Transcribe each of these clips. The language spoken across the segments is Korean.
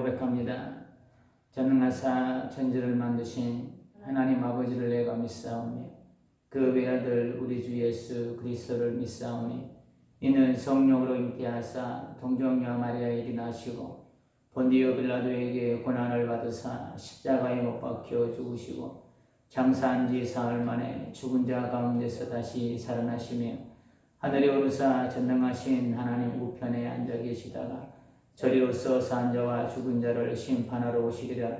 고백합니다. 전능하사 천지를 만드신 하나님 아버지를 내가 믿사오며 그 외아들 우리 주 예수 그리스도를 믿사오니 이는 성령으로 잉태하사 동정녀 마리아에게 나시고 본디오 빌라도에게 고난을 받으사 십자가에 못 박혀 죽으시고 장사한 지 사흘 만에 죽은 자 가운데서 다시 살아나시며 하늘에 오르사 전능하신 하나님 우편에 앉아 계시다가 저리로서 산 자와 죽은 자를 심판하러 오시리라.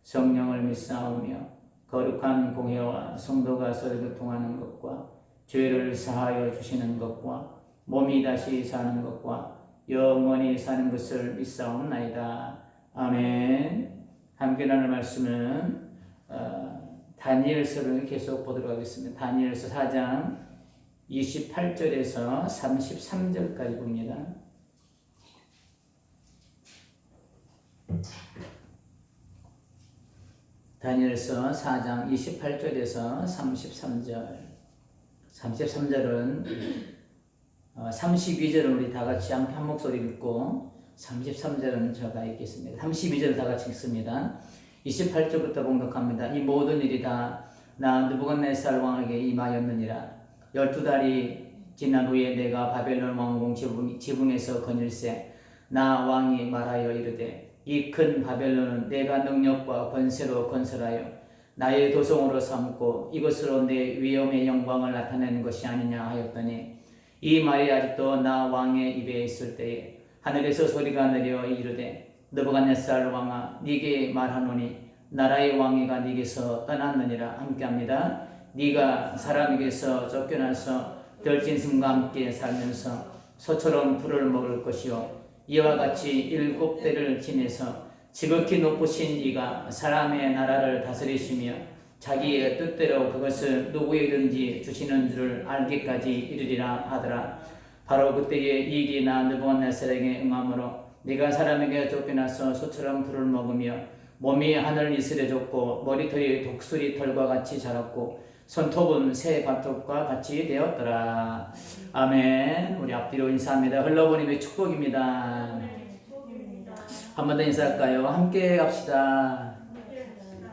성령을 믿사오며 거룩한 공회와 성도가 서로 교통하는 것과 죄를 사하여 주시는 것과 몸이 다시 사는 것과 영원히 사는 것을 믿사옵나이다. 아멘. 함께 나눌 말씀은 다니엘서를 계속 보도록 하겠습니다. 다니엘서 4장 28절에서 33절까지 봅니다. 다니엘서 4장 28절에서 33절. 33절은 32절은 우리 다 같이 한 목소리 읽고 33절은 제가 읽겠습니다. 32절을 다 같이 읽습니다. 28절부터 봉독합니다. 이 모든 일이 다 나 느부갓네살 왕에게 임하였느니라. 12달이 지난 후에 내가 바벨론 왕궁 지붕에서 거닐세 나 왕이 말하여 이르되 이 큰 바벨론은 내가 능력과 권세로 건설하여 나의 도성으로 삼고 이것으로 내 위엄의 영광을 나타내는 것이 아니냐 하였더니 이 말이 아직도 나 왕의 입에 있을 때에 하늘에서 소리가 내려 이르되 느부갓네살 왕아 네게 말하노니 나라의 왕위가 네게서 떠났느니라. 함께합니다. 네가 사람에게서 쫓겨나서 들짐승과 함께 살면서 소처럼 불을 먹을 것이요 이와 같이 7대를 지내서 지극히 높으신 이가 사람의 나라를 다스리시며 자기의 뜻대로 그것을 누구에든지 주시는 줄을 알기까지 이르리라 하더라. 바로 그때의 이 일이 나 느부갓네살에게 응함으로 네가 사람에게 쫓겨나서 소처럼 불을 먹으며 몸이 하늘 이슬에 젖고 머리털이 독수리 털과 같이 자랐고 손톱은 새 발톱과 같이 되었더라. 아멘. 우리 앞뒤로 인사합니다. 흘러보님의 축복입니다. 한 번 더 인사할까요? 함께 갑시다.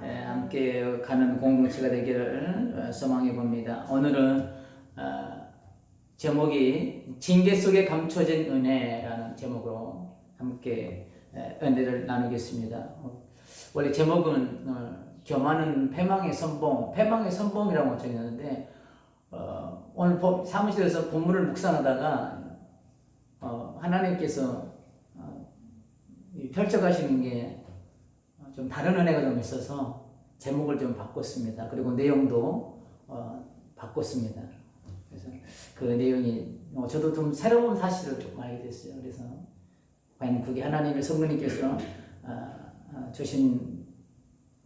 네, 함께 가는 공동체가 되기를 소망해 봅니다. 오늘은 제목이 징계 속에 감춰진 은혜라는 제목으로 함께 은혜를 나누겠습니다. 원래 제목은 교만은 패망의 선봉이라고 정했는데 오늘 사무실에서 본문을 묵상하다가 하나님께서 펼쳐가시는 게 좀 다른 은혜가 좀 있어서 제목을 좀 바꿨습니다. 그리고 내용도 바꿨습니다. 그래서 그 내용이 저도 좀 새로운 사실을 좀 알게 됐어요. 그래서 과연 그게 하나님의 성령님께서 주신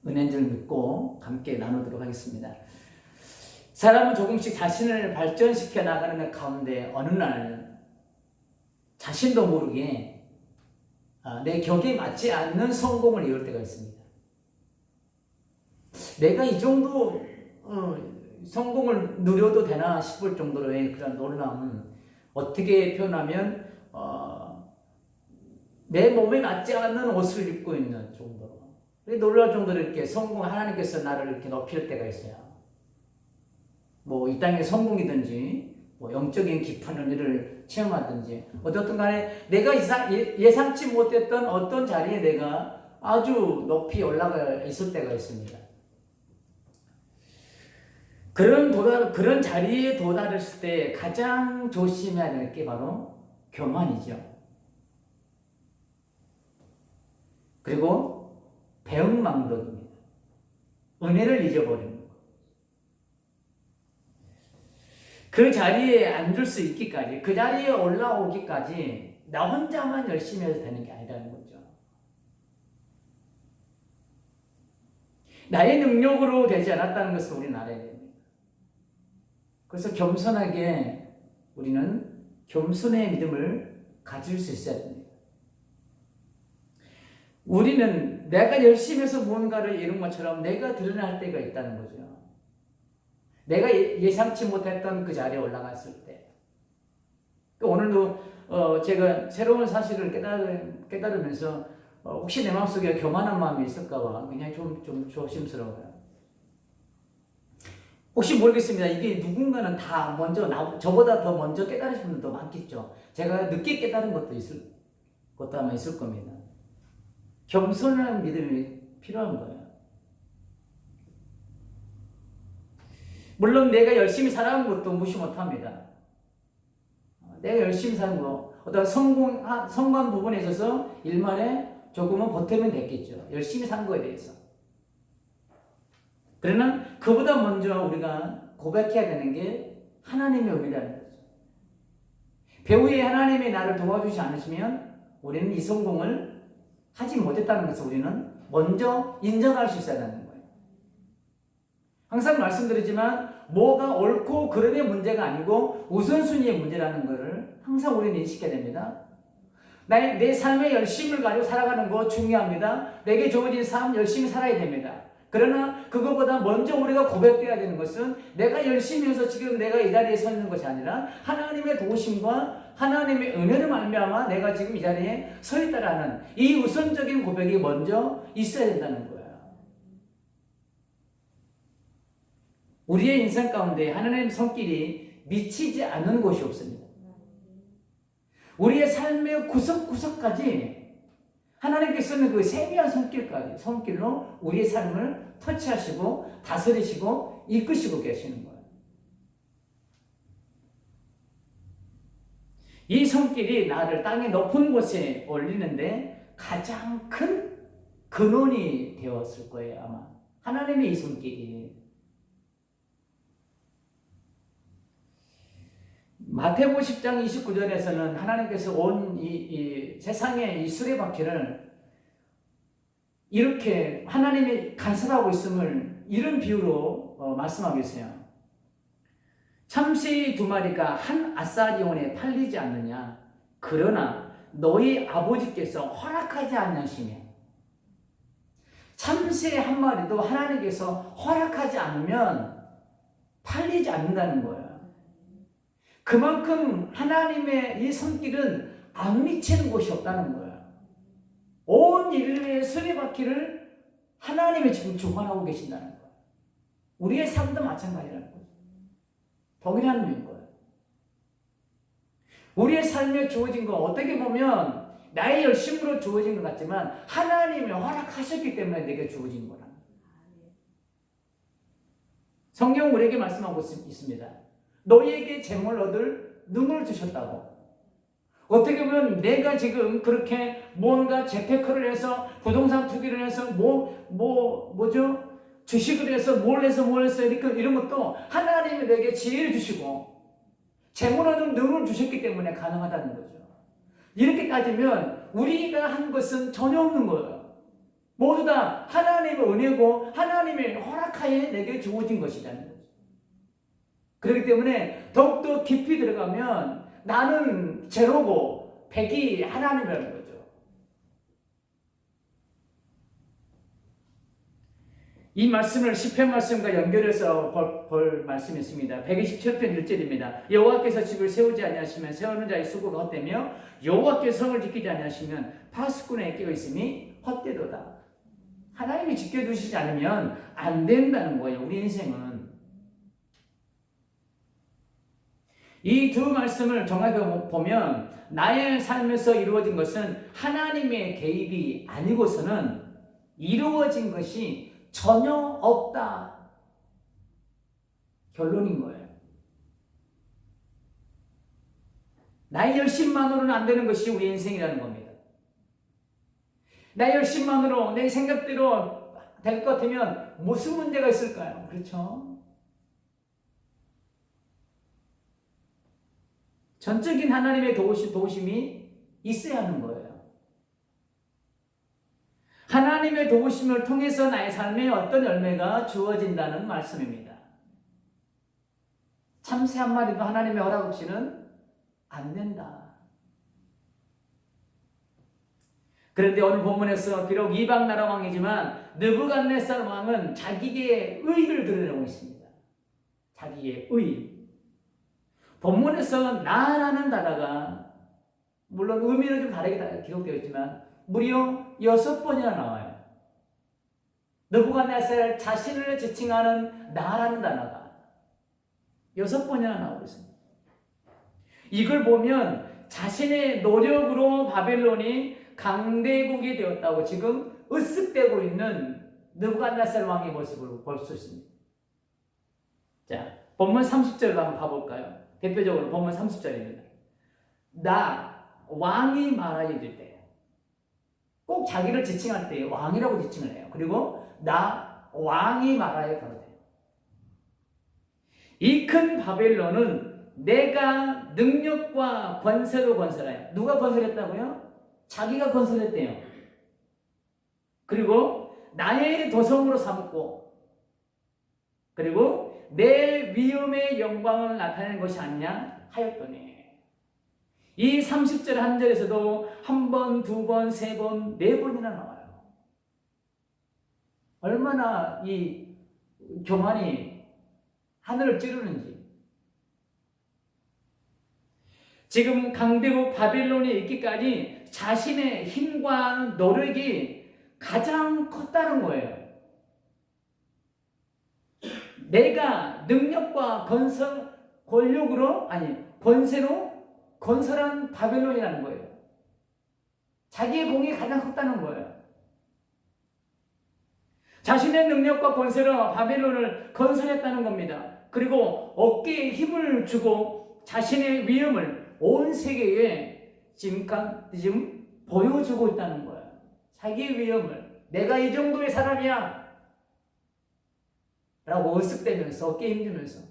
은혜인 줄 믿고 함께 나누도록 하겠습니다. 사람은 조금씩 자신을 발전시켜 나가는 가운데 어느 날 자신도 모르게 내 격에 맞지 않는 성공을 이룰 때가 있습니다. 내가 이 정도 성공을 누려도 되나 싶을 정도로의 그런 놀라움은 어떻게 표현하면 내 몸에 맞지 않는 옷을 입고 있는 정도로 놀랄 정도로 이렇게 하나님께서 나를 이렇게 높일 때가 있어요. 뭐 이 땅의 성공이든지 뭐 영적인 깊은 은혜를 체험하든지 어떻든 간에 내가 예상치 못했던 어떤 자리에 내가 아주 높이 올라가 있을 때가 있습니다. 그런 자리에 도달했을 때 가장 조심해야 될 게 바로 교만이죠. 그리고 배은망덕입니다. 은혜를 잊어버립니다. 그 자리에 앉을 수 있기까지, 그 자리에 올라오기까지 나 혼자만 열심히 해서 되는 게 아니라는 거죠. 나의 능력으로 되지 않았다는 것을 우리는 알아야 됩니다. 그래서 겸손하게 우리는 겸손의 믿음을 가질 수 있어야 됩니다. 우리는 내가 열심히 해서 무언가를 이룬 것처럼 내가 드러날 때가 있다는 거죠. 내가 예상치 못했던 그 자리에 올라갔을 때. 오늘도 제가 새로운 사실을 깨달으면서 혹시 내 마음속에 교만한 마음이 있을까봐 굉장히 좀 조심스러워요. 혹시 모르겠습니다. 이게 누군가는 다 먼저, 저보다 더 먼저 깨달으신 분들도 많겠죠. 제가 늦게 깨달은 것도 아마 있을 겁니다. 겸손한 믿음이 필요한 거예요. 물론 내가 열심히 살아온 것도 무시 못합니다. 내가 열심히 사는 거, 어떤 성공한 부분에 있어서 일말에 조금은 보탬이 됐겠죠. 열심히 산 거에 대해서. 그러나 그보다 먼저 우리가 고백해야 되는 게 하나님의 은혜라는 거죠. 배후에 하나님이 나를 도와주지 않으시면 우리는 이 성공을 하지 못했다는 것을 우리는 먼저 인정할 수 있어야 하는 거예요. 항상 말씀드리지만 뭐가 옳고 그름의 문제가 아니고 우선순위의 문제라는 것을 항상 우리는 인식해야 됩니다. 내 삶의 열심을 가지고 살아가는 거 중요합니다. 내게 주어진 삶 열심히 살아야 됩니다. 그러나 그것보다 먼저 우리가 고백해야 되는 것은 내가 열심히 해서 지금 내가 이 자리에 서 있는 것이 아니라 하나님의 도우심과 하나님의 은혜를 말미암아 내가 지금 이 자리에 서 있다라는 이 우선적인 고백이 먼저 있어야 된다는 거예요. 우리의 인생 가운데 하나님의 손길이 미치지 않는 곳이 없습니다. 우리의 삶의 구석구석까지 하나님께서는 그 세미한 손길로 우리의 삶을 터치하시고 다스리시고 이끄시고 계시는 거예요. 이 손길이 나를 땅의 높은 곳에 올리는데 가장 큰 근원이 되었을 거예요, 아마. 하나님의 이 손길이. 마태복음 10장 29절에서는 하나님께서 온 이 세상의 이 수레바퀴를 이렇게 하나님이 간섭하고 있음을 이런 비유로 말씀하고 계세요. 참새 2마리가 한 아사리온에 팔리지 않느냐? 그러나 너희 아버지께서 허락하지 않으시며 참새 한 마리도 하나님께서 허락하지 않으면 팔리지 않는다는 거예요. 그만큼 하나님의 이 손길은 안 미치는 곳이 없다는 거예요. 온 인류의 수레바퀴를 하나님이 지금 주관하고 계신다는 거예요. 우리의 삶도 마찬가지라는 거죠. 동일한 의미인 거예요. 우리의 삶에 주어진 거 어떻게 보면 나의 열심으로 주어진 것 같지만 하나님이 허락하셨기 때문에 내게 주어진 거라. 성경 우리에게 말씀하고 있습니다. 너희에게 재물 얻을 능을 주셨다고. 어떻게 보면 내가 지금 그렇게 뭔가 재테크를 해서 부동산 투기를 해서 주식을 해서 뭘 해서 이런 것도 하나님이 내게 지혜를 주시고 재물 얻을 능을 주셨기 때문에 가능하다는 거죠. 이렇게 따지면 우리가 한 것은 전혀 없는 거예요. 모두 다 하나님의 은혜고 하나님의 허락하에 내게 주어진 것이라는 거죠. 그렇기 때문에 더욱더 깊이 들어가면 나는 제로고 백이 하나님이라는 거죠. 이 말씀을 시편 말씀과 연결해서 볼 말씀이 있습니다. 127편 1절입니다. 여호와께서 집을 세우지 아니하시면 세우는 자의 수고가 헛되며 여호와께서 성을 지키지 아니하시면 파수꾼에 끼어 있음이 헛되도다. 하나님이 지켜주시지 않으면 안 된다는 거예요. 우리 인생은. 이 두 말씀을 정확히 보면 나의 삶에서 이루어진 것은 하나님의 개입이 아니고서는 이루어진 것이 전혀 없다. 결론인 거예요. 나의 열심만으로는 안 되는 것이 우리 인생이라는 겁니다. 나의 열심만으로 내 생각대로 될 것 같으면 무슨 문제가 있을까요? 그렇죠? 전적인 하나님의 도우심이 있어야 하는 거예요. 하나님의 도우심을 통해서 나의 삶에 어떤 열매가 주어진다는 말씀입니다. 참새 한 마리도 하나님의 허락 없이는 안 된다. 그런데 오늘 본문에서 비록 이방 나라 왕이지만 느부갓네살 왕은 자기의 의를 드러내고 있습니다. 자기의 의. 본문에서 나라는 단어가 물론 의미는 좀 다르게 기록되어 있지만 무려 6번이나 나와요. 느부갓네살 자신을 지칭하는 나라는 단어가 6번이나 나오고 있습니다. 이걸 보면 자신의 노력으로 바벨론이 강대국이 되었다고 지금 으쓱대고 있는 느부갓네살 왕의 모습을 볼 수 있습니다. 자, 본문 30절을 한번 봐볼까요? 대표적으로 본문 30절입니다. 나 왕이 말하여 이를 때, 꼭 자기를 지칭할 때 왕이라고 지칭을 해요. 그리고 나 왕이 말하여 가로되, 이 큰 바벨론은 내가 능력과 권세로 건설하여. 누가 건설했다고요? 자기가 건설했대요. 그리고 나의 도성으로 삼고, 그리고 내 위엄의 영광을 나타내는 것이 아니냐 하였더니, 이 30절 한 절에서도 한 번, 두 번, 세 번, 네 번이나 나와요. 얼마나 이 교만이 하늘을 찌르는지. 지금 강대국 바벨론에 있기까지 자신의 힘과 노력이 가장 컸다는 거예요. 내가 능력과 권력으로, 권세로 건설한 바벨론이라는 거예요. 자기의 공이 가장 컸다는 거예요. 자신의 능력과 권세로 바벨론을 건설했다는 겁니다. 그리고 어깨에 힘을 주고 자신의 위엄을 온 세계에 지금 보여주고 있다는 거예요. 자기의 위엄을. 내가 이 정도의 사람이야 라고 으쓱대면서 어깨에 힘주면서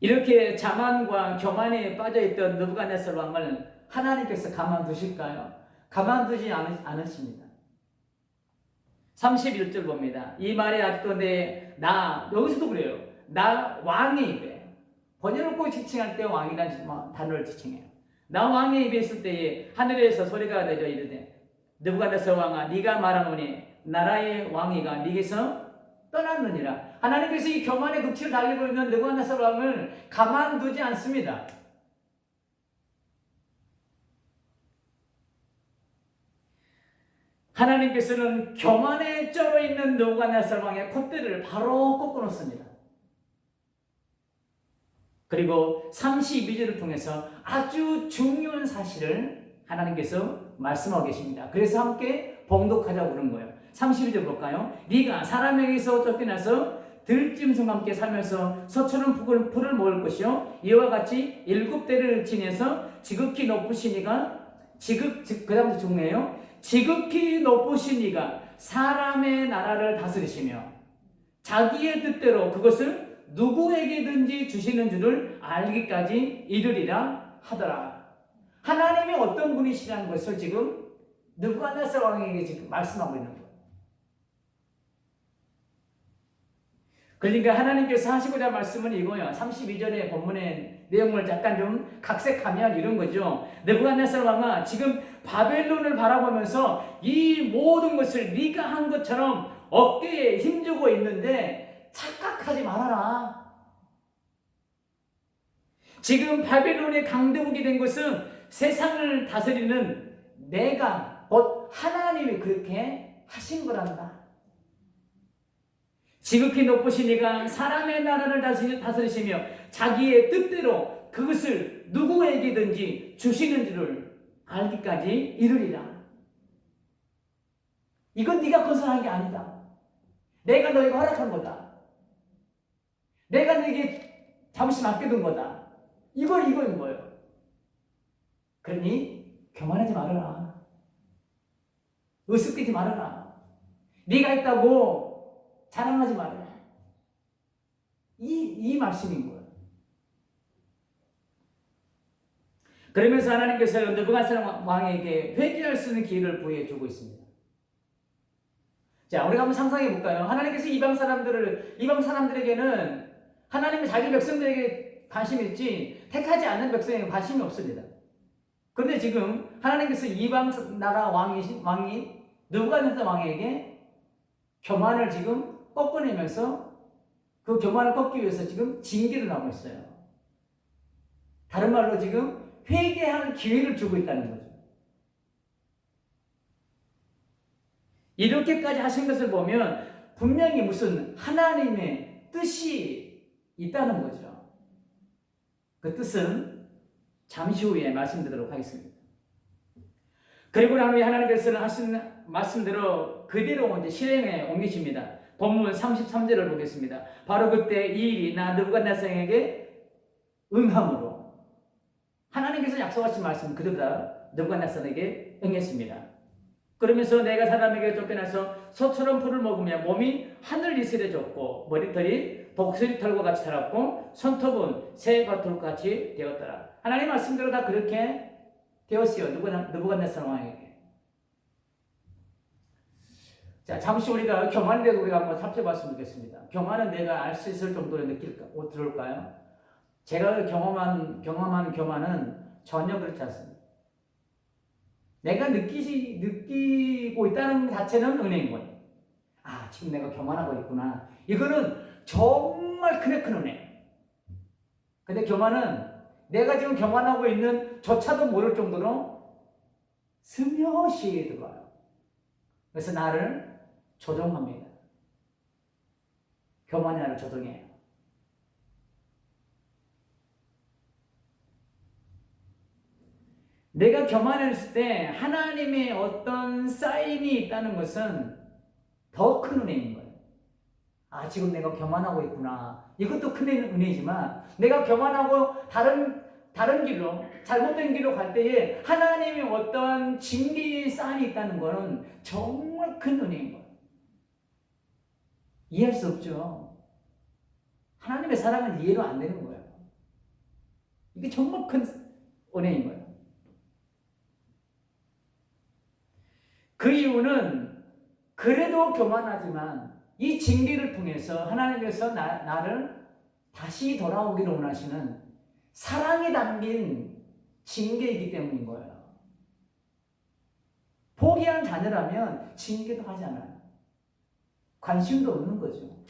이렇게 자만과 교만에 빠져있던 느부갓네살 왕을 하나님께서 가만두실까요? 가만두지 않으십니다. 31절 봅니다. 이 말이 아직도 여기서도 그래요. 나 왕의 입에, 번역을 꼭 지칭할 때 왕이라는 단어를 지칭해요. 나 왕의 입에 있을 때에 하늘에서 소리가 내려 이르되, 느부갓네살 왕아, 네가 말하노니 나라의 왕위가 네게서 떠났느니라. 하나님께서 이 교만의 극치를 달리고 있는 느부갓네살 왕을 가만두지 않습니다. 하나님께서는 교만에 쩔어 있는 느부갓네살 왕의 콧대를 바로 꺾어 놓습니다. 그리고 32절을 통해서 아주 중요한 사실을 하나님께서 말씀하고 계십니다. 그래서 함께 봉독하자고 그런 거예요. 32절 볼까요? 네가 사람에게서 쫓겨나서 들짐승과 함께 살면서 서처럼 풀을 먹을 것이요, 이와 같이 7대를 지내서 지극히 높으신 이가 그 다음부터 중요해요. 지극히 높으신 이가 사람의 나라를 다스리시며 자기의 뜻대로 그것을 누구에게든지 주시는 줄을 알기까지 이르리라 하더라. 하나님이 어떤 분이시라는 것을 지금 느부갓네살 왕에게 지금 말씀하고 있는 거예요. 그러니까 하나님께서 하시고자 말씀은 이거예요. 32절의 본문의 내용을 약간 좀 각색하면 이런 거죠. 느부갓네살 왕아, 지금 바벨론을 바라보면서 이 모든 것을 네가 한 것처럼 어깨에 힘주고 있는데 착각하지 말아라. 지금 바벨론의 강대국이 된 것은 세상을 다스리는 내가, 곧 하나님이 그렇게 하신 거란다. 지극히 높으신 이가 사람의 나라를 다스리시며 자기의 뜻대로 그것을 누구에게든지 주시는 줄을 알기까지 이르리라. 이건 네가 건설한 게 아니다. 내가 너에게 허락한 거다. 내가 너에게 잠시 맡겨둔 거다. 이거인 거예요. 그러니 교만하지 말아라. 으쓱대지 말아라. 네가 했다고 자랑하지 말아라. 이 말씀인 거예요. 그러면서 하나님께서 느부갓네살 왕에게 회개할 수 있는 기회를 부여해주고 있습니다. 자, 우리가 한번 상상해 볼까요? 하나님께서 이방 사람들에게는 하나님이 자기 백성들에게 관심이 있지 택하지 않는 백성에게 관심이 없습니다. 그런데 지금 하나님께서 이방 나라 왕인 느부갓네살 왕에게 교만을 지금 꺾어내면서 그 교만을 꺾기 위해서 지금 징계를 하고 있어요. 다른 말로 지금 회개할 기회를 주고 있다는 거죠. 이렇게까지 하신 것을 보면 분명히 무슨 하나님의 뜻이 있다는 거죠. 그 뜻은 잠시 후에 말씀드리도록 하겠습니다. 그리고 난 후에 하나님께서는 하신 말씀대로 그대로 이제 실행에 옮기십니다. 본문 33절을 보겠습니다. 바로 그때 이 일이 나 느부갓네살에게 응함으로 하나님께서 약속하신 말씀 그대로 다 느부갓네살에게 응했습니다. 그러면서 내가 사람에게 쫓겨나서 소처럼 풀을 먹으며 몸이 하늘 이슬해졌고 머리털이 독수리털과 같이 자랐고 손톱은 새 밭털과 같이 되었더라. 하나님 말씀대로 다 그렇게 되었어요. 느부갓네살 왕에게. 자, 잠시 우리가 교만에 대해서 우리가 한번 살펴봤으면 좋겠습니다. 교만은 내가 알 수 있을 정도로 들을까요? 제가 경험한 교만은 전혀 그렇지 않습니다. 내가 느끼고 있다는 자체는 은혜인 거예요. 아, 지금 내가 교만하고 있구나. 이거는 정말 큰 은혜. 근데 교만은 내가 지금 교만하고 있는 조차도 모를 정도로 스며시 들어와요. 그래서 나를 조종합니다. 교만이 나를 조종해요. 내가 교만했을 때 하나님의 어떤 사인이 있다는 것은 더 큰 은혜인 거예요. 아, 지금 내가 교만하고 있구나. 이것도 큰 은혜지만 내가 교만하고 다른 길로, 잘못된 길로 갈 때에 하나님의 어떤 징계의 사인이 있다는 것은 정말 큰 은혜인 거예요. 이해할 수 없죠. 하나님의 사랑은 이해로 안 되는 거예요. 이게 정말 큰 은혜인 거예요. 그 이유는 그래도 교만하지만 이 징계를 통해서 하나님께서 나를 다시 돌아오기를 원하시는 사랑이 담긴 징계이기 때문인 거예요. 포기한 자녀라면 징계도 하지 않아요. 관심도 없는 거죠.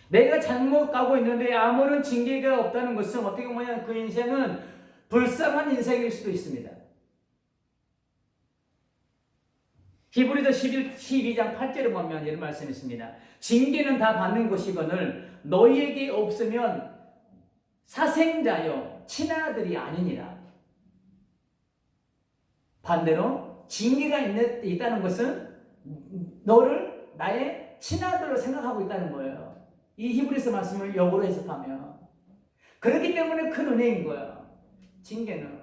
내가 잘못 가고 있는데 아무런 징계가 없다는 것은 어떻게 보면 그 인생은 불쌍한 인생일 수도 있습니다. 히브리서 12장 8절을 보면 이런 말씀이 있습니다. 징계는 다 받는 것이거늘 너희에게 없으면 사생자여 친아들이 아니니라. 반대로 징계가 있다는 것은 너를 나의 친아들로 생각하고 있다는 거예요. 이 히브리서 말씀을 역으로 해석하면. 그렇기 때문에 큰 은혜인 거예요. 징계는.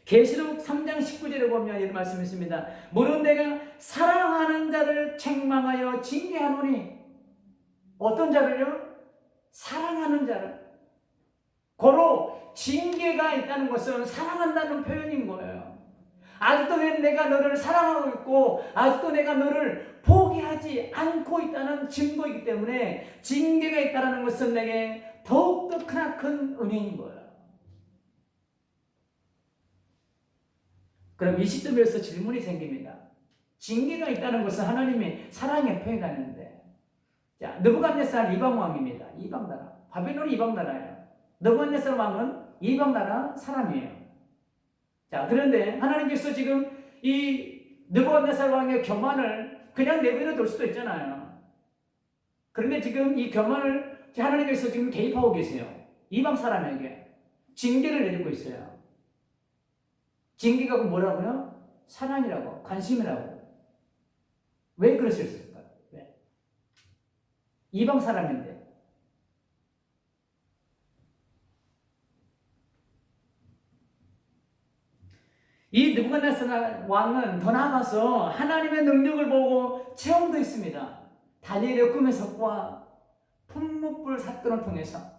계시록 3장 19절에 보면 이런 말씀이 있습니다. 물론 내가 사랑하는 자를 책망하여 징계하노니. 어떤 자를요? 사랑하는 자를. 고로 징계가 있다는 것은 사랑한다는 표현인 거예요. 아직도 내가 너를 사랑하고 있고 아직도 내가 너를 포기하지 않고 있다는 증거이기 때문에 징계가 있다는 것은 내게 더욱더 크나큰 은혜인 거예요. 그럼 이 시점에서 질문이 생깁니다. 징계가 있다는 것은 하나님의 사랑의 표현이라는데, 자, 느부갓네살 이방왕입니다. 이방나라. 바벨론이 이방나라예요. 느부갓네살 왕은 이방나라 사람이에요. 자, 그런데 하나님께서 지금 이 느부갓네살 왕의 교만을 그냥 내버려 둘 수도 있잖아요. 그런데 지금 이 교만을 하나님께서 지금 개입하고 계세요. 이방 사람에게 징계를 내리고 있어요. 징계가 뭐라고요? 사랑이라고, 관심이라고. 왜 그럴 수 있을까요? 왜? 이방 사람인데. 이 느부갓네살 왕은 더 나아가서 하나님의 능력을 보고 체험도 있습니다. 다니엘의 꿈의 석과 풍문불 사건을 통해서.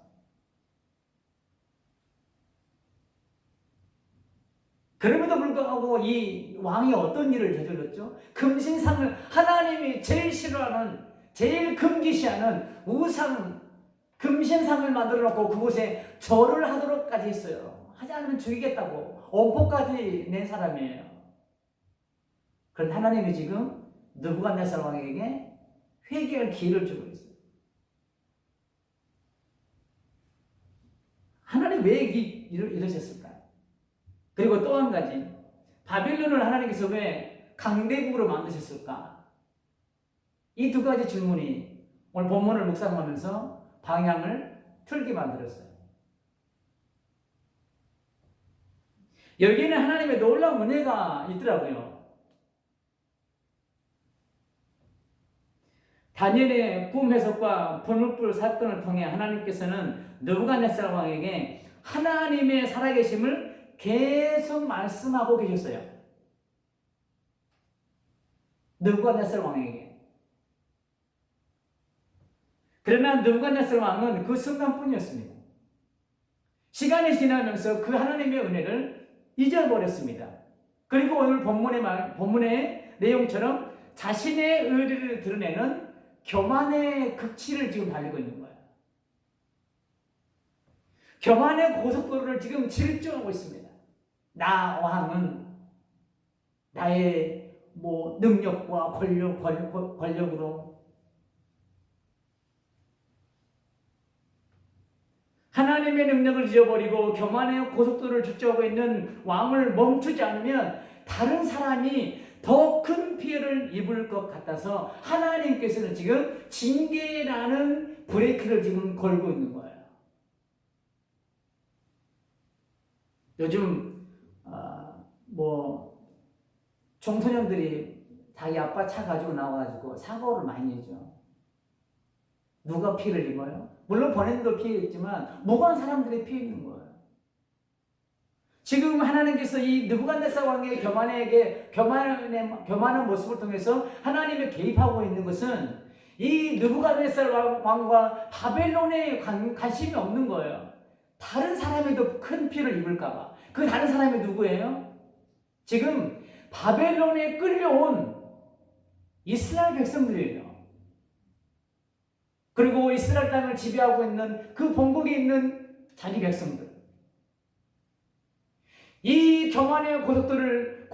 그럼에도 불구하고 이 왕이 어떤 일을 저질렀죠? 금신상을 하나님이 제일 싫어하는, 제일 금기시하는 우상, 금신상을 만들어 놓고 그곳에 절을 하도록까지 했어요. 하지 않으면 죽이겠다고 엄포까지 낸 사람이에요. 그런데 하나님이 지금 느부갓네살 왕에게 회개할 기회를 주고 있어요. 이러셨을까요? 그리고 또 한 가지, 바빌론을 하나님께서 왜 강대국으로 만드셨을까? 이 두 가지 질문이 오늘 본문을 묵상하면서 방향을 틀게 만들었어요. 여기에는 하나님의 놀라운 은혜가 있더라고요. 다니엘의 꿈 해석과 불문불 사건을 통해 하나님께서는 느부갓네살 왕에게 하나님의 살아계심을 계속 말씀하고 계셨어요. 느부갓네살 왕에게. 그러나 느부갓네살 왕은 그 순간뿐이었습니다. 시간이 지나면서 그 하나님의 은혜를 잊어버렸습니다. 그리고 오늘 본문의 내용처럼 자신의 의리를 드러내는 교만의 극치를 지금 달리고 있는 거예요. 교만의 고속도로를 지금 질주하고 있습니다. 나 왕은 나의 능력과 권력으로 하나님의 능력을 잊어버리고 교만의 고속도로를 질주하고 있는 왕을 멈추지 않으면 다른 사람이 더 큰 피해를 입을 것 같아서 하나님께서는 지금 징계라는 브레이크를 지금 걸고 있는 거예요. 요즘 청소년들이 자기 아빠 차 가지고 나와가지고 사고를 많이 내죠. 누가 피해를 입어요? 물론 본인도 피해 있지만 무고한 사람들이 피해 있는 거예요. 지금 하나님께서 이 느부갓네살 왕의 교만한 모습을 통해서 하나님이 개입하고 있는 것은 이 느부갓네살 왕과 바벨론에 관심이 없는 거예요. 다른 사람이 더 큰 피해를 입을까 봐. 그 다른 사람이 누구예요? 지금 바벨론에 끌려온 이스라엘 백성들이에요. 그리고 이스라엘 땅을 지배하고 있는 그 본국에 있는 자기 백성들. 이 교만의 고속도로를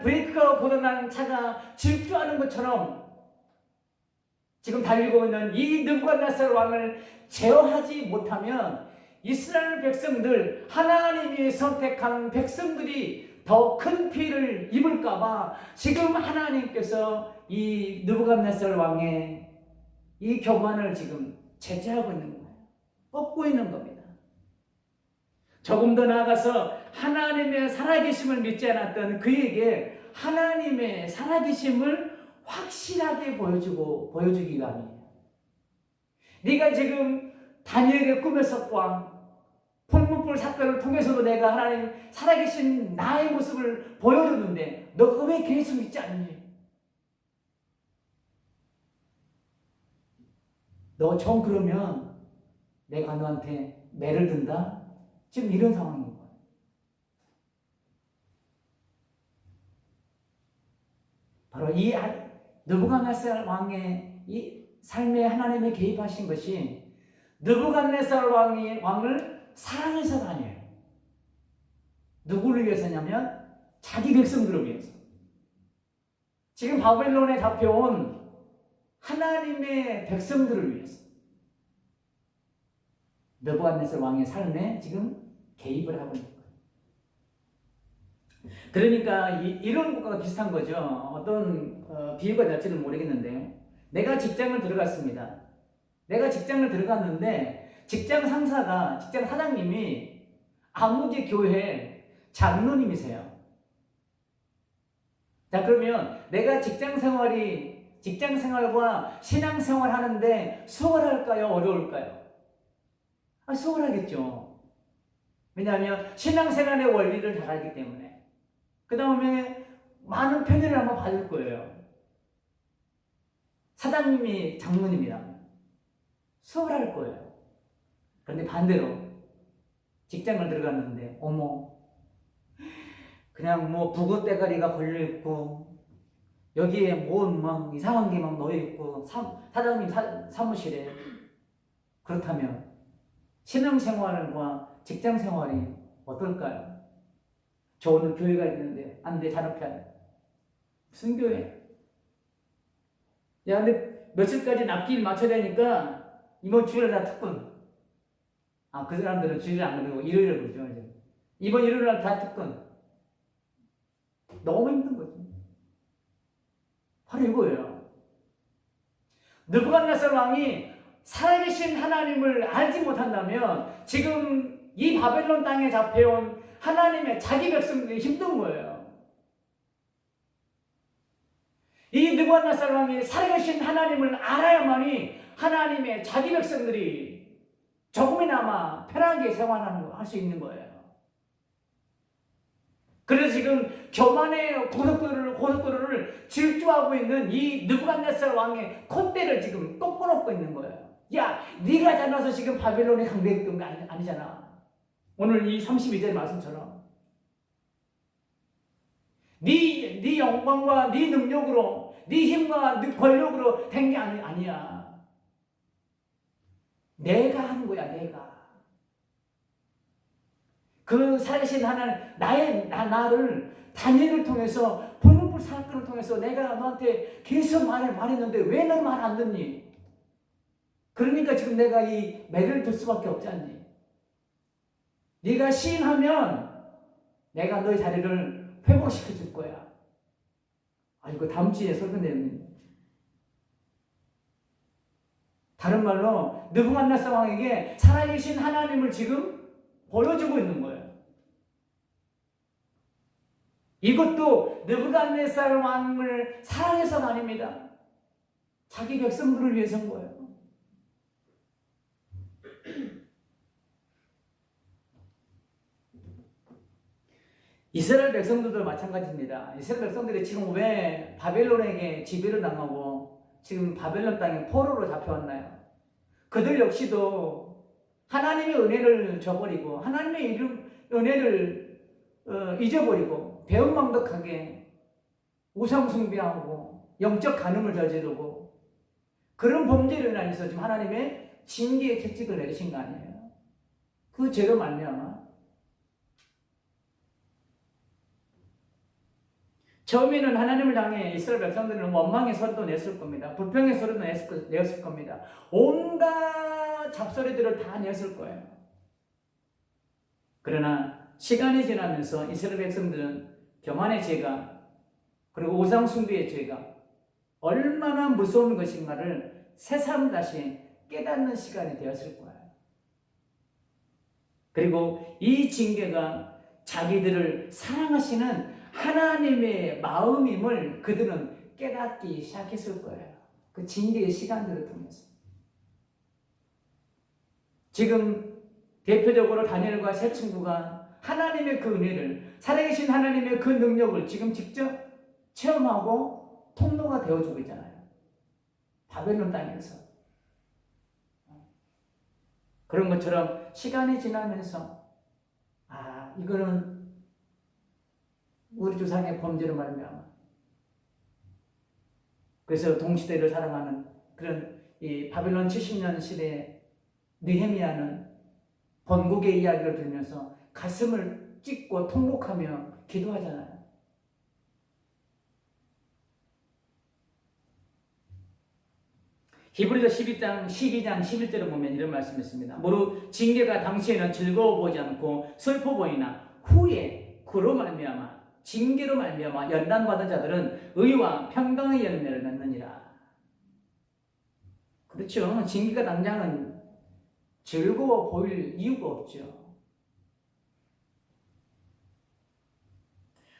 브레이크가 고장난 차가 질주하는 것처럼 지금 달리고 있는 이 느부갓네살 왕을 제어하지 못하면 이스라엘 백성들, 하나님이 선택한 백성들이 더 큰 피해를 입을까봐 지금 하나님께서 이 느부갓네살 왕의 이 교만을 지금 제재하고 있는 거예요. 꺾고 있는 겁니다. 조금 더 나아가서 하나님의 살아계심을 믿지 않았던 그에게 하나님의 살아계심을 확실하게 보여주기 위함이에요. 네가 지금 다니엘의 꿈의 석과 풀문불 사건을 통해서도 내가 하나님 살아계신 나의 모습을 보여줬는데 너가 왜 계속 믿지 않니? 너 좀 그러면 내가 너한테 매를 든다? 지금 이런 상황인 거예요. 바로 이 느부갓네살 왕의 이 삶에 하나님이 개입하신 것이 느부갓네살 왕을 사랑해서가 아니에요. 누구를 위해서냐면 자기 백성들을 위해서. 지금 바벨론에 잡혀온 하나님의 백성들을 위해서. 느부갓네살 왕의 삶에 지금 개입을 하고 있는 거예요. 그러니까 이런 것과 비슷한 거죠. 어떤 비유가 될지는 모르겠는데 내가 직장을 들어갔습니다. 내가 직장을 들어갔는데 직장 사장님이 아무개 교회 장로님이세요. 자, 그러면 내가 직장 생활과 신앙 생활 하는데 수월할까요? 어려울까요? 수월하겠죠. 왜냐하면 신앙생활의 원리를 잘 알기 때문에. 그 다음에 많은 편애를 한번 받을 거예요. 사장님이 장로님이라면 수월할 거예요. 그런데 반대로 직장을 들어갔는데 그냥 부고 대가리가 걸려있고 여기에 막 이상한 게 막 놓여있고 사장님 사무실에. 그렇다면 신앙생활과 직장생활이 어떨까요? 저 오늘 교회 가야 되는데 안 돼, 잔업해야 돼. 무슨 교회? 야, 근데 며칠까지 납기일 맞춰야 되니까 이번 주일에 나 특근. 그 사람들은 주일을 안 그러고 일요일을 그러죠. 이번 일요일 날 다 특근. 너무 힘든 거죠. 바로 이거예요. 느부갓네살 왕이 살아계신 하나님을 알지 못한다면 지금 이 바벨론 땅에 잡혀온 하나님의 자기 백성들이 힘든 거예요. 이 느부갓네살 왕이 살아계신 하나님을 알아야만이 하나님의 자기 백성들이 조금이나마 편하게 생활하는 거 할 수 있는 거예요. 그래서 지금 교만의 고속도로를 질주하고 있는 이 느부갓네살 왕의 콧대를 지금 꺾어놓고 있는 거예요. 야, 네가 잘나서 지금 바벨론에 강대했던 거 아니잖아. 오늘 이 32절 말씀처럼 네 영광과 네 능력으로, 네 힘과 네 권력으로 된 게 아니야. 내가 한 거야, 내가. 그 살아계신 하나님, 나를 다니엘을 통해서, 불문불 사건을 통해서 내가 너한테 계속 말했는데 왜 너 말 안 듣니? 그러니까 지금 내가 이 매를 들 수밖에 없지 않니? 네가 시인하면 내가 너의 자리를 회복시켜 줄 거야. 이거 다음 주에 설교 내용입니다. 다른 말로 느부갓네살 왕에게 살아계신 하나님을 지금 보여주고 있는 거예요. 이것도 느부갓네살 왕을 사랑해서가 아닙니다. 자기 백성들을 위해서인 거예요. 이스라엘 백성들도 마찬가지입니다. 이스라엘 백성들이 지금 왜 바벨론에게 지배를 당하고 지금 바벨론 땅에 포로로 잡혀왔나요? 그들 역시도 하나님의 은혜를 저버리고 하나님의 은혜를 잊어버리고 배은망덕하게 우상숭배하고 영적 간음을 저지르고 그런 범죄로 인해서 지금 하나님의 징계의 채찍을 내리신 거 아니에요? 그 죄로 말미암아 처음에는 하나님을 향해 이스라엘 백성들은 원망의 소리도 냈을 겁니다. 불평의 소리도 냈을 겁니다. 온갖 잡소리들을 다 냈을 거예요. 그러나 시간이 지나면서 이스라엘 백성들은 교만의 죄가 그리고 우상 숭배의 죄가 얼마나 무서운 것인가를 새삼 다시 깨닫는 시간이 되었을 거예요. 그리고 이 징계가 자기들을 사랑하시는 하나님의 마음임을 그들은 깨닫기 시작했을 거예요. 그 징계의 시간들을 통해서. 지금 대표적으로 다니엘과 세 친구가 하나님의 그 은혜를, 살아계신 하나님의 그 능력을 지금 직접 체험하고 통로가 되어주고 있잖아요. 바벨론 땅에서. 그런 것처럼 시간이 지나면서 이거는 우리 조상의 범죄로 말미암아. 그래서 동시대를 살아가는 그런 이 바벨론 70년 시대에 느헤미야는 번국의 이야기를 들으면서 가슴을 찢고 통곡하며 기도하잖아요. 히브리서 12장 11절을 보면 이런 말씀이 있습니다. 모두 징계가 당시에는 즐거워 보이지 않고 슬퍼 보이나 후에 그로 말미암아 징계로 말미암아 연단받은 자들은 의와 평강의 열매를 맺느니라. 그렇죠. 징계가 당장은 즐거워 보일 이유가 없죠.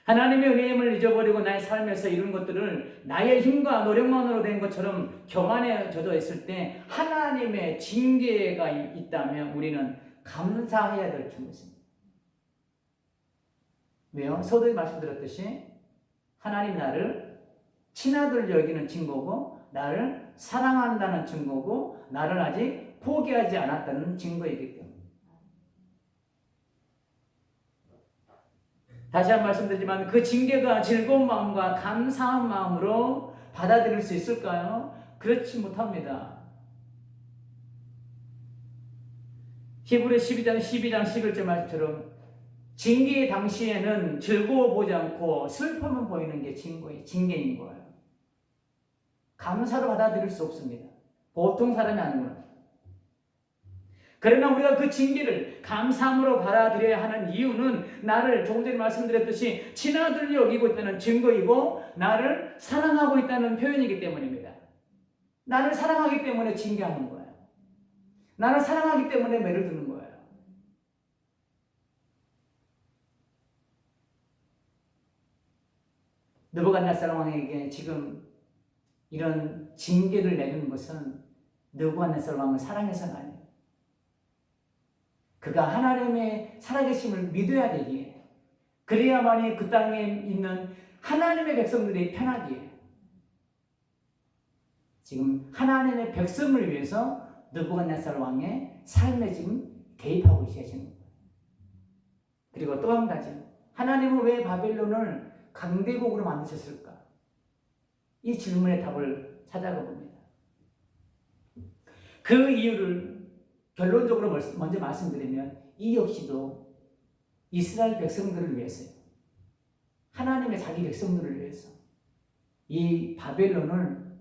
하나님의 은혜임을 잊어버리고 나의 삶에서 이룬 것들을 나의 힘과 노력만으로 된 것처럼 교만에 젖어있을 때 하나님의 징계가 있다면 우리는 감사해야 될 줄 믿습니다. 왜요? 서두에 말씀드렸듯이 하나님 나를 친아들 여기는 증거고 나를 사랑한다는 증거고 나를 아직 포기하지 않았다는 증거이기 때문에 다시 한번 말씀드리지만 그 징계가 즐거운 마음과 감사한 마음으로 받아들일 수 있을까요? 그렇지 못합니다. 히브리 12장 11절 말씀처럼 징계의 당시에는 즐거워 보지 않고 슬픔만 보이는 게 징계인 거예요. 감사로 받아들일 수 없습니다. 보통 사람이 아니구나. 그러나 우리가 그 징계를 감사함으로 받아들여야 하는 이유는 나를 조금 전에 말씀드렸듯이 친아들로 여기고 있다는 증거이고 나를 사랑하고 있다는 표현이기 때문입니다. 나를 사랑하기 때문에 징계하는 거예요. 나를 사랑하기 때문에 매를 드는 거예요. 느부갓네살 왕에게 지금 이런 징계를 내리는 것은 느부갓네살 왕을 사랑해서는 아니에요. 그가 하나님의 살아계심을 믿어야 되기에, 그래야만이 그 땅에 있는 하나님의 백성들이 편하기에, 지금 하나님의 백성을 위해서 느부갓네살 왕의 삶에 지금 개입하고 계시는 거예요. 그리고 또 한 가지, 하나님은 왜 바벨론을 강대국으로 만드셨을까? 이 질문의 답을 찾아가 봅니다. 그 이유를 결론적으로 먼저 말씀드리면 이 역시도 이스라엘 백성들을 위해서요. 하나님의 자기 백성들을 위해서 이 바벨론을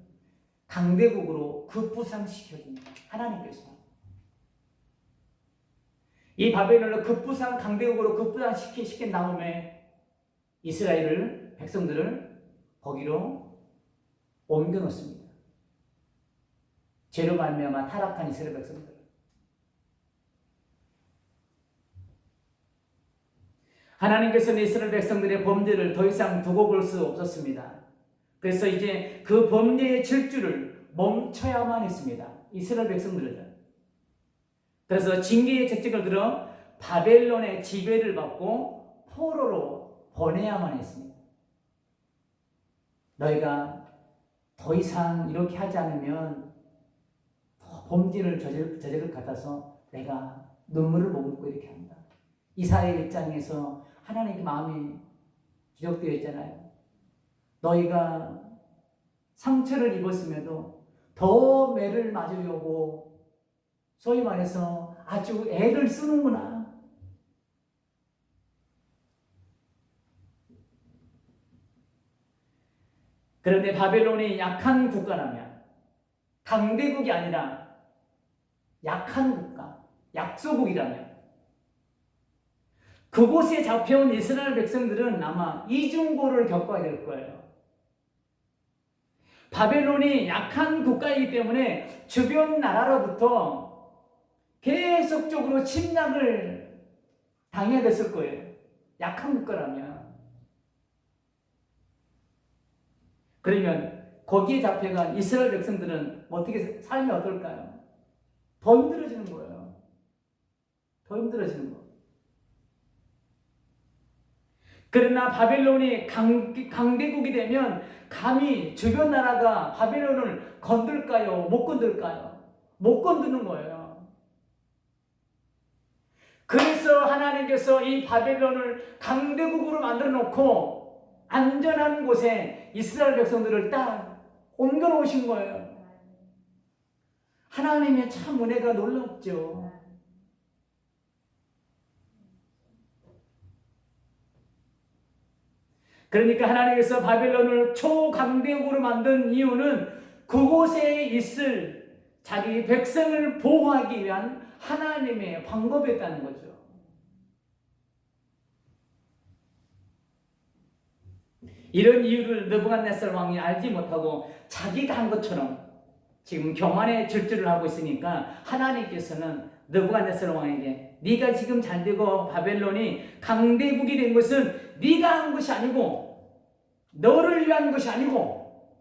강대국으로 급부상시켜줍니다. 하나님께서. 이 바벨론을 급부상 강대국으로 급부상시킨 다음에 이스라엘 백성들을 거기로 옮겨놓습니다. 죄로 말미암아 타락한 이스라엘 백성들. 하나님께서는 이스라엘 백성들의 범죄를 더 이상 두고 볼 수 없었습니다. 그래서 이제 그 범죄의 질주를 멈춰야만 했습니다. 이스라엘 백성들은. 그래서 징계의 책정을 들어 바벨론의 지배를 받고 포로로 보내야만 했습니다. 너희가 더 이상 이렇게 하지 않으면 범죄를 저지를 것 같아서 내가 눈물을 머금고 이렇게 한다. 이사야의 입장에서 하나님의 마음이 기록되어 있잖아요. 너희가 상처를 입었음에도 더 매를 맞으려고 소위 말해서 아주 애를 쓰는구나. 그런데 바벨론이 약한 국가라면, 강대국이 아니라 약한 국가, 약소국이라면, 그곳에 잡혀온 이스라엘 백성들은 아마 이중고를 겪어야 될 거예요. 바벨론이 약한 국가이기 때문에 주변 나라로부터 계속적으로 침략을 당해야 됐을 거예요. 약한 국가라면. 그러면 거기에 잡혀간 이스라엘 백성들은 어떻게 삶이 어떨까요? 더 힘들어지는 거예요. 더 힘들어지는 거. 그러나 바벨론이 강대국이 되면 감히 주변 나라가 바벨론을 건들까요? 못 건들까요? 못 건드는 거예요. 그래서 하나님께서 이 바벨론을 강대국으로 만들어 놓고 안전한 곳에 이스라엘 백성들을 딱 옮겨 놓으신 거예요. 하나님의 참 은혜가 놀랍죠. 그러니까 하나님께서 바벨론을 초강대국으로 만든 이유는 그곳에 있을 자기 백성을 보호하기 위한 하나님의 방법이었다는 거죠. 이런 이유를 느부갓네살 왕이 알지 못하고 자기가 한 것처럼 지금 교만의 질주를 하고 있으니까 하나님께서는 느부갓네살 왕에게 네가 지금 잘되고 바벨론이 강대국이 된 것은 네가 한 것이 아니고 너를 위한 것이 아니고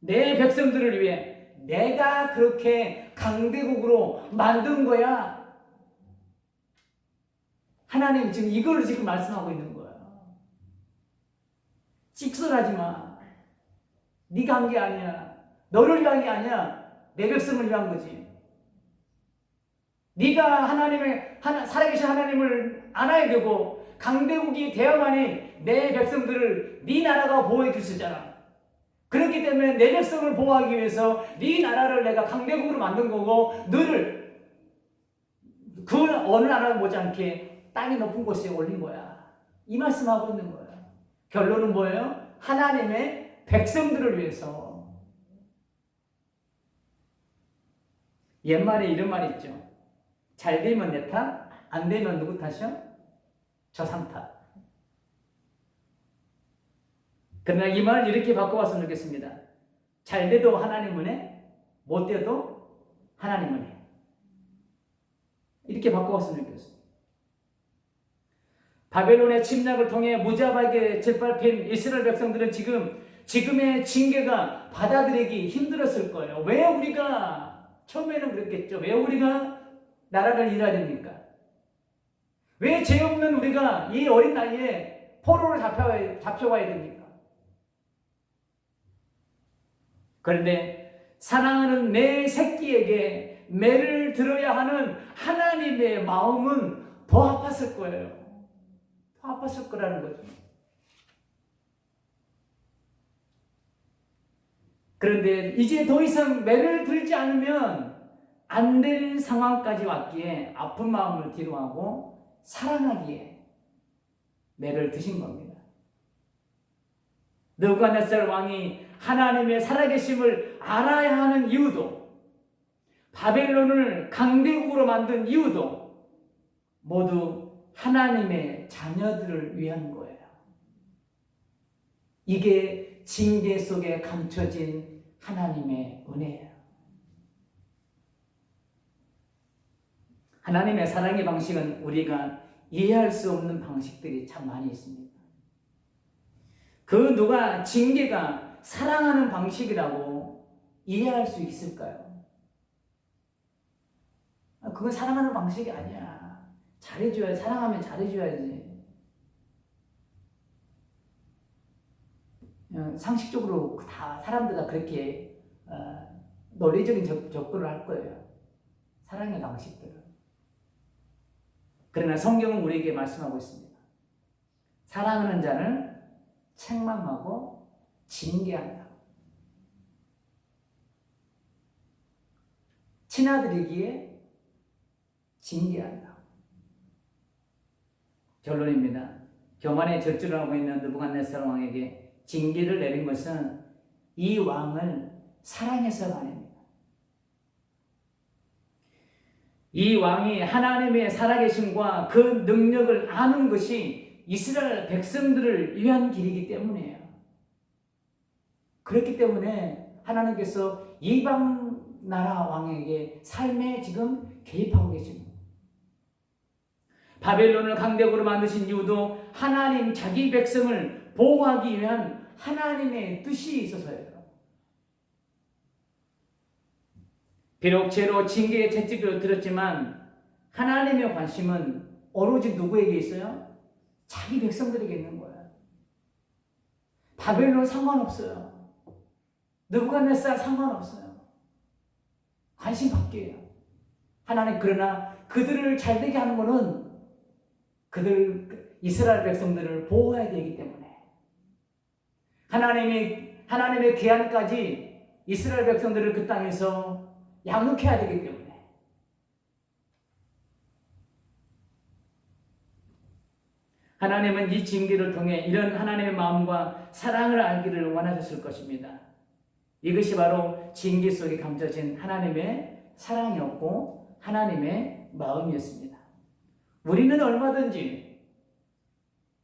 내 백성들을 위해 내가 그렇게 강대국으로 만든 거야. 하나님이 지금 이걸 지금 말씀하고 있는 거야. 찍소리하지 마. 네가 한 게 아니야. 너를 위한 게 아니야. 내 백성을 위한 거지. 네가 살아계신 하나님을 알아야 되고 강대국이 되어야만이 내 백성들을 네 나라가 보호해 줄 수 있잖아. 그렇기 때문에 내 백성을 보호하기 위해서 네 나라를 내가 강대국으로 만든 거고 너를 그 어느 나라 못지않게 땅이 높은 곳에 올린 거야. 이 말씀하고 있는 거야. 결론은 뭐예요? 하나님의 백성들을 위해서. 옛말에 이런 말이 있죠. 잘 되면 내 탓, 안 되면 누구 탓이요? 저 상 탓. 그러나 이 말을 이렇게 바꿔봤으면 좋겠습니다. 잘 돼도 하나님 은혜, 못 돼도 하나님 은혜. 이렇게 바꿔봤으면 좋겠습니다. 바벨론의 침략을 통해 무자비하게 짓밟힌 이스라엘 백성들은 지금의 징계가 받아들이기 힘들었을 거예요. 왜 우리가 처음에는 그랬겠죠. 왜 우리가 나라를 잃어야 됩니까? 왜 죄 없는 우리가 이 어린 나이에 포로를 잡혀가야 됩니까? 그런데 사랑하는 내 새끼에게 매를 들어야 하는 하나님의 마음은 더 아팠을 거예요. 더 아팠을 거라는 거죠. 그런데 이제 더 이상 매를 들지 않으면 안 될 상황까지 왔기에 아픈 마음을 뒤로하고 사랑하기에 매를 드신 겁니다. 느부갓네살 왕이 하나님의 살아계심을 알아야 하는 이유도, 바벨론을 강대국으로 만든 이유도 모두 하나님의 자녀들을 위한 거예요. 이게 징계 속에 감춰진 하나님의 은혜예요. 하나님의 사랑의 방식은 우리가 이해할 수 없는 방식들이 참 많이 있습니다. 그 누가 징계가 사랑하는 방식이라고 이해할 수 있을까요? 그건 사랑하는 방식이 아니야. 잘해줘야지. 사랑하면 잘해줘야지. 상식적으로 다 사람들 다 그렇게 논리적인 접근을 할 거예요. 사랑의 방식들은. 그러나 성경은 우리에게 말씀하고 있습니다. 사랑하는 자는 책망하고 징계한다. 친아들이기에 징계한다. 결론입니다. 교만의 저주를 하고 있는 느부갓네살 왕에게 징계를 내린 것은 이 왕을 사랑해서가 아닙니다. 이 왕이 하나님의 살아계심과 그 능력을 아는 것이 이스라엘 백성들을 위한 길이기 때문이에요. 그렇기 때문에 하나님께서 이방 나라 왕에게 삶에 지금 개입하고 계십니다. 바벨론을 강대국으로 만드신 이유도 하나님 자기 백성을 보호하기 위한 하나님의 뜻이 있어서예요. 비록 죄로 징계의 채찍을 들었지만 하나님의 관심은 오로지 누구에게 있어요? 자기 백성들에게 있는 거예요. 바벨론 상관없어요. 느부갓네살 상관없어요. 관심 밖이에요. 하나님 그러나 그들을 잘되게 하는 것은 그들 이스라엘 백성들을 보호해야 되기 때문에 하나님의 계한까지 이스라엘 백성들을 그 땅에서 양육해야 되기 때문에 하나님은 이 징계를 통해 이런 하나님의 마음과 사랑을 알기를 원하셨을 것입니다. 이것이 바로 징계 속에 감춰진 하나님의 사랑이었고 하나님의 마음이었습니다. 우리는 얼마든지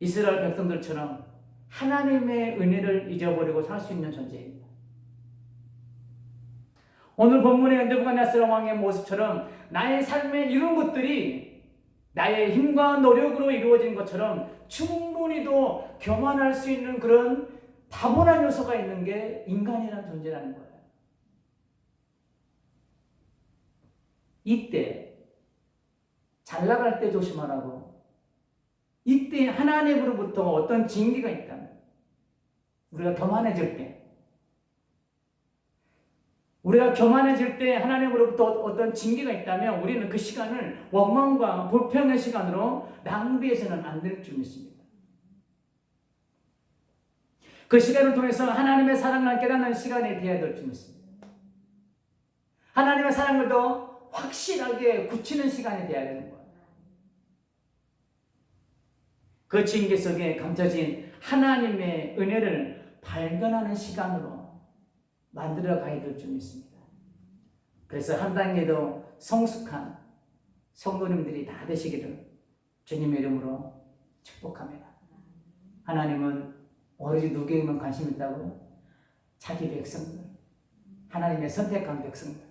이스라엘 백성들처럼 하나님의 은혜를 잊어버리고 살 수 있는 존재입니다. 오늘 본문의 느부갓네살 왕의 모습처럼 나의 삶에 이런 것들이 나의 힘과 노력으로 이루어진 것처럼 충분히도 교만할 수 있는 그런 다분한 요소가 있는 게 인간이라는 존재라는 거예요. 이때 잘 나갈 때 조심하라고. 이때 하나님으로부터 어떤 징계가 있다면 우리가 교만해질 때 하나님으로부터 어떤 징계가 있다면 우리는 그 시간을 원망과 불평의 시간으로 낭비해서는 안 될 줄 믿습니다. 그 시간을 통해서 하나님의 사랑을 깨닫는 시간이 되어야 될 줄 믿습니다. 하나님의 사랑을 더 확실하게 굳히는 시간이 되어야 되는 거예요. 그 징계 속에 감춰진 하나님의 은혜를 발견하는 시간으로 만들어 가야 될 줄 믿습니다. 그래서 한 단계 더 성숙한 성도님들이 다 되시기를 주님의 이름으로 축복합니다. 하나님은 오로지 누구에게만 관심 있다고요? 자기 백성들, 하나님의 선택한 백성들.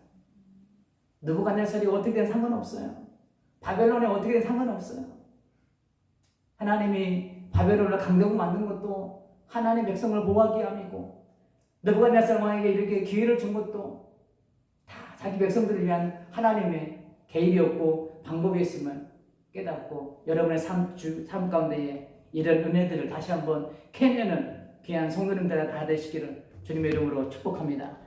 느부갓네살이 어떻게든 상관없어요. 바벨론에 어떻게든 상관없어요. 하나님이 바벨론을 강대국 만든 것도 하나님의 백성을 보호하기 위함이고, 느부갓네살 왕에게 이렇게 기회를 준 것도 다 자기 백성들을 위한 하나님의 개입이었고 방법이었음을 깨닫고, 여러분의 삶 가운데에 이런 은혜들을 다시 한번 캐내는 귀한 성도님들 다 되시기를 주님의 이름으로 축복합니다.